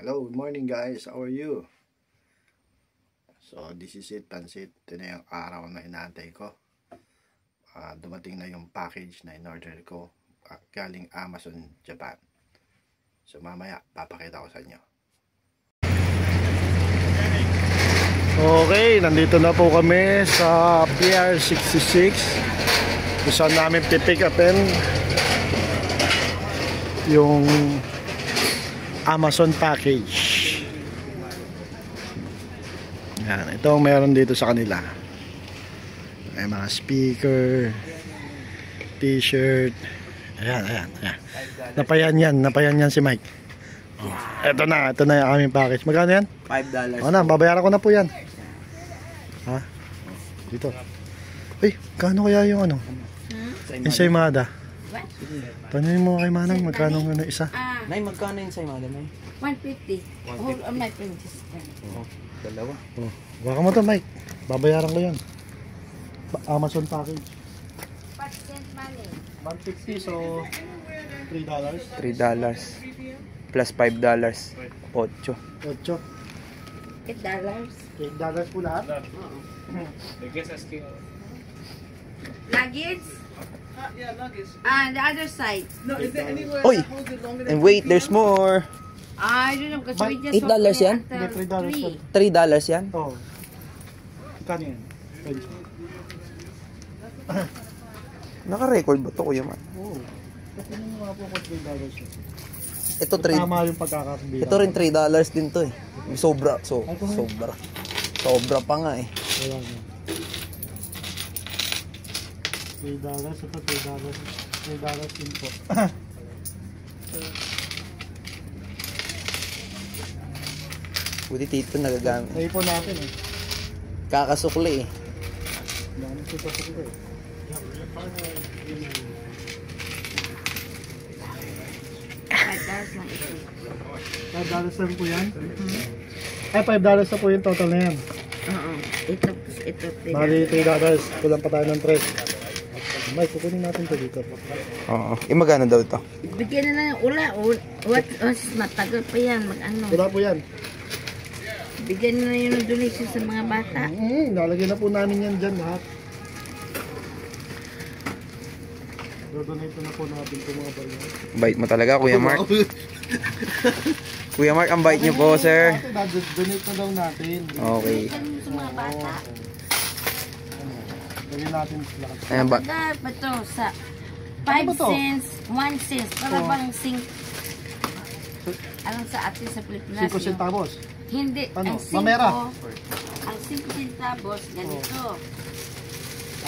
Hello, good morning guys. How are you? So, this is it, Pansit. Ito na yung araw na inaantay ko. Dumating na yung package na in-order ko galing Amazon Japan. So, mamaya papakita ko sa inyo. Okay, nandito na po kami sa Pier 66. Kung saan namin pipick upin yung Amazon package. Yan, ito ang meron dito sa kanila. May mga speaker, t-shirt. Ayan. Napayan yan si Mike. Oh, ito na yung aming package. Magkano yan? $5. O na, babayaran ko na po yan. Ha? Dito. Ay, kano kaya yung ano? Ensaymada. Tanungin mo kay Manang, magkano nga isa? Nay, magkano yung ensaymada, Nay? 150. Hold on my princess. Dalawa. Oh, baka mo to, Mike. Babayaran ko yan. Amazon package. What sent money? 150, so $3. $3 plus $5. 8. 8. $8 po lahat? Luggage? Yeah, luggage. The other side. No, is there anywhere Oy! that holds it longer And than wait, there's more. I don't know because we just $8 yan? Hindi, $3 $3 yan? Oo. Oh. Kano yan? Naka-record ba ito, Kuya Man? Oo. Kasi nyo nga po kung $3 yan. Ito, Tama yung pagkakabilang. ito rin $3 din to eh. Sobra pa nga eh. Wala nga. $3, ito $3 din po. Buti tito nagagamit. Naipon natin eh. Kakasukli eh. Dami ito sa ito eh. $5 lang po yan? Ay, $5 na po yung total na yan. Oo. Ito. Bali, $3. Kulang pa tayo ng 3. Mike, kukunin natin ito dito. Oo. Magkano daw ito? Bigyan na lang ula. What? Matagal pa yan. Mag-ano. Wala po yan. Bigyan na yun ng donation sa mga bata. Lalagyan na po namin yan dyan lahat. Dodonate na po natin itong mga barya. Bait mo talaga, Kuya Mark. Kuya Mark, ang bait niyo po, sir. Donate na daw natin. Okay. Bigyan mo sa mga bata. Lagyan natin lahat. Ayan ba? Ito sa Ano ba 5 to? cents, 1 cent. Para bang alam sa atin sa Pilipinas. 5 centavos. Hindi. Ano? Ang 5, Mamera? ang 5 centavos, ganito.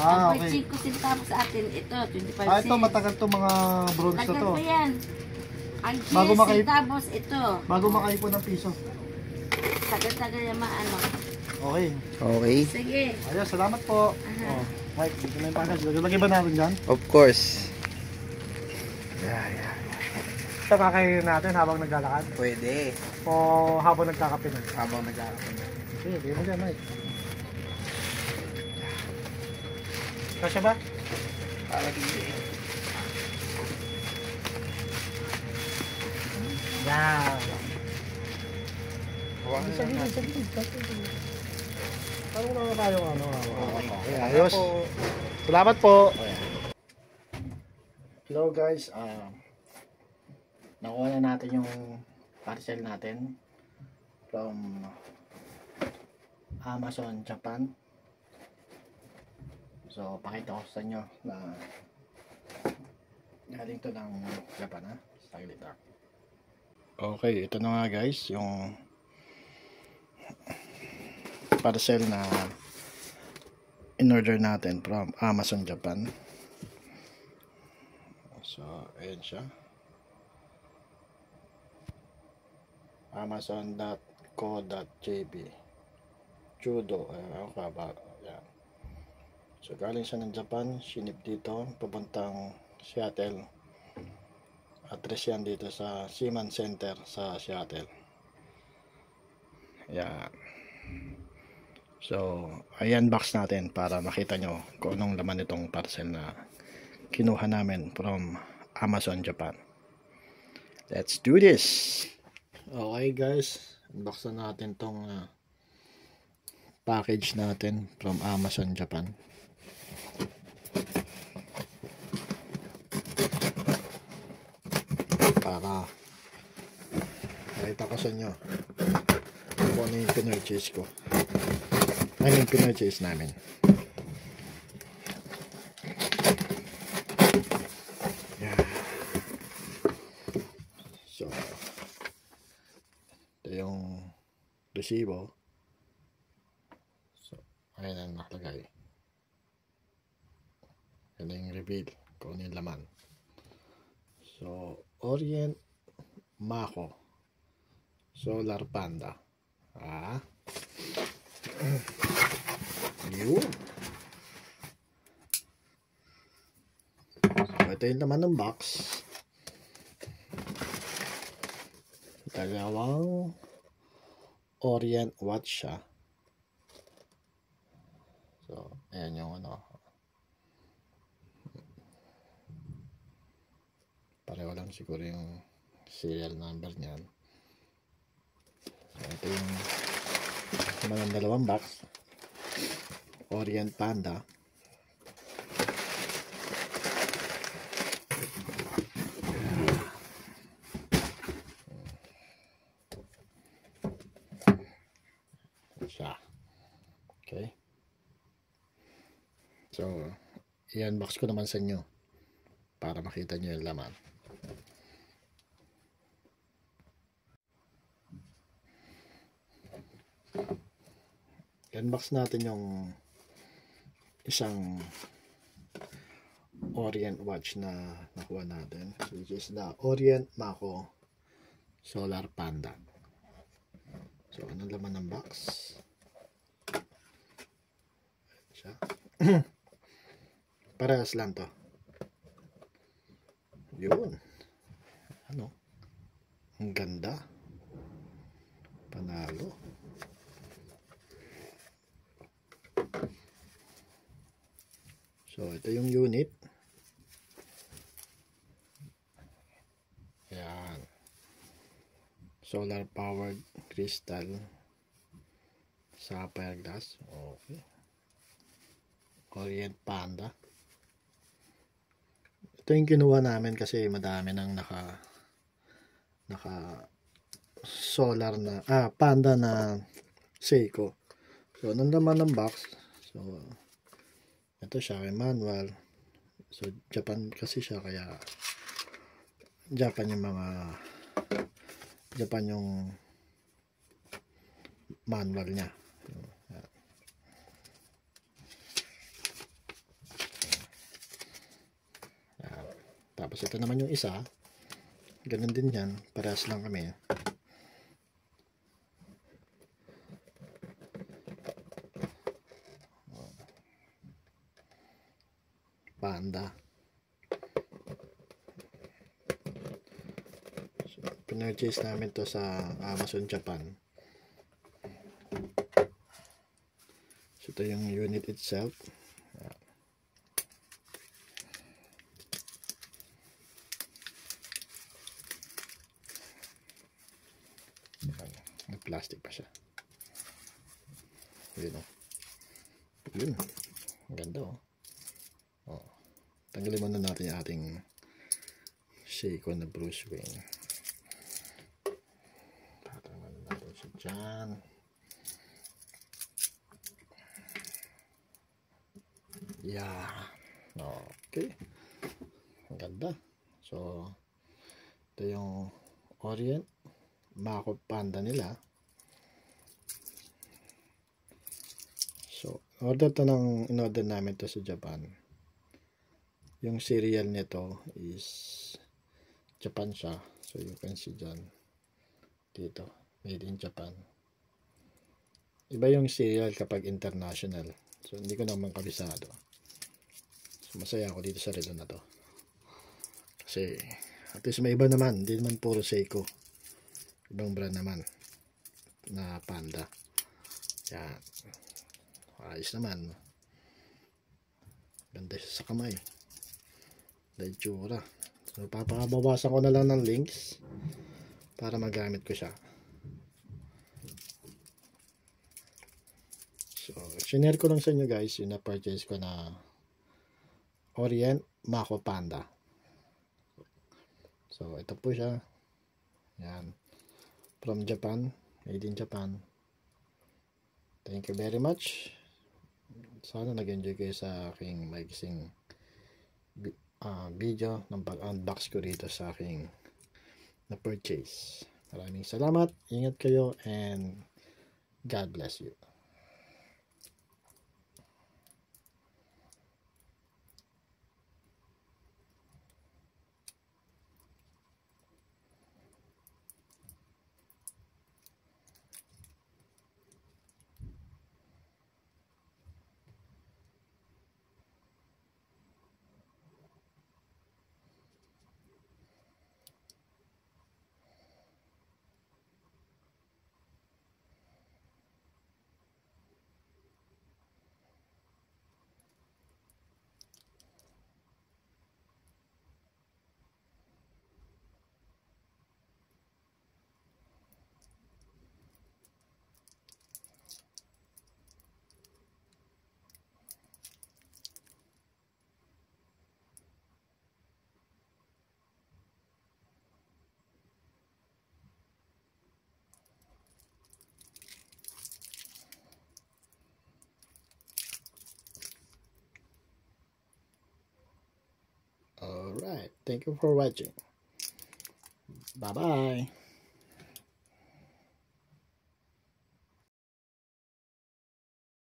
Ah, Ang okay. 5 centavos sa atin, ito, 25 cents. Ah, ito matagal to mga bronze na Tagal to. pa yan. Ang Bago 10 makaip- centavos, ito. Bago makaipon ng piso. Tagal-tagal yung maano. Okay. Okay. Sige. Ayos, salamat po. Oh, Mike, dito na yung package. Lagay ba natin dyan? Of course. Ito kakainin natin habang naglalakad. Pwede. O habang nagkakape na. Habang nag-aaral. Sige, bigyan mo dyan, Mike. Kasya ba? Parang hindi. Yan. Sa gilid. Parang na tayo ano. Okay, ayos. Salamat po. Hello guys. Nakuha na natin yung parcel natin from Amazon Japan. So, pakita ko sa inyo na galing to ng Japan ha. Saglit lang. Okay, ito na nga guys yung parcel na in-order natin from Amazon Japan. So, ayan siya. Amazon.co.jp Judo, ayun ka ba? Yan. So, galing siya ng Japan, shinip dito, papuntang Seattle. Address yan dito sa Seaman Center sa Seattle. Yan. So, ayan box natin para makita nyo kung anong laman itong parcel na kinuha namin from Amazon Japan. Let's do this! Okay guys, unboxan natin tong package natin from Amazon Japan. Para makita ko sa inyo kung ano yung pinurchase ko. Ano yung pinurchase namin. Yeah. So, ito yung resibo. So, ayan ang nakalagay. Yan yung reveal kung ano yung laman. So, Orient Mako Solar Panda. Yun. So, ito yung laman ng box. Dalawang Orient watch siya. So, ayan yung ano. Pareho lang siguro yung serial number niyan. So, ito yung naman ang dalawang box. Orient Panda. Siya. Okay. So, i-unbox ko naman sa inyo para makita nyo yung laman. I-unbox natin yung isang Orient watch na nakuha natin, which is the Orient Mako Solar Panda. So, anong laman ng box? Siya. Parehas lang to. Yun. Ano? Ang ganda. Panalo. So, ito yung unit. Ayan. Solar powered crystal sapphire glass. Okay. Orient Panda. Ito yung kinuha namin kasi madami nang naka solar na Panda na Seiko. So, nung naman ng box. So, ito siya, manual. So, Japan kasi siya, kaya Japan yung manual niya. Tapos ito naman yung isa. Ganun din yan. Parehas lang kami. Panda. So, pinurchase namin to sa Amazon Japan. So, ito yung unit itself. May plastic pa siya. Yun o. Yun. Ang ganda o. Tanggalin muna natin yung ating Seiko na Bruce Wayne. Tatanggalin natin siya dyan. Yeah. Okay. Ang ganda. So, ito yung Orient Mako Panda nila. So, in-order namin to sa Japan. Yung serial nito is Japan siya. So, you can see dyan. Dito. Made in Japan. Iba yung serial kapag international. So, hindi ko naman kabisado. So, masaya ako dito sa relo na to. Kasi, at least may iba naman. Hindi naman puro Seiko. Ibang brand naman. Na Panda. Yan. Ayos naman. Ganda siya sa kamay. Itsura. So, papabawasan ko na lang ng links para magamit ko siya. Shinare ko lang sa inyo guys yung na-purchase ko na Orient Mako Panda. So, ito po siya. Yan. From Japan. Made in Japan. Thank you very much. Sana nag-enjoy kayo sa aking maiksing video ng pag-unbox ko dito sa aking na-purchase. Maraming salamat. Ingat kayo and God bless you. Alright, thank you for watching. Bye-bye.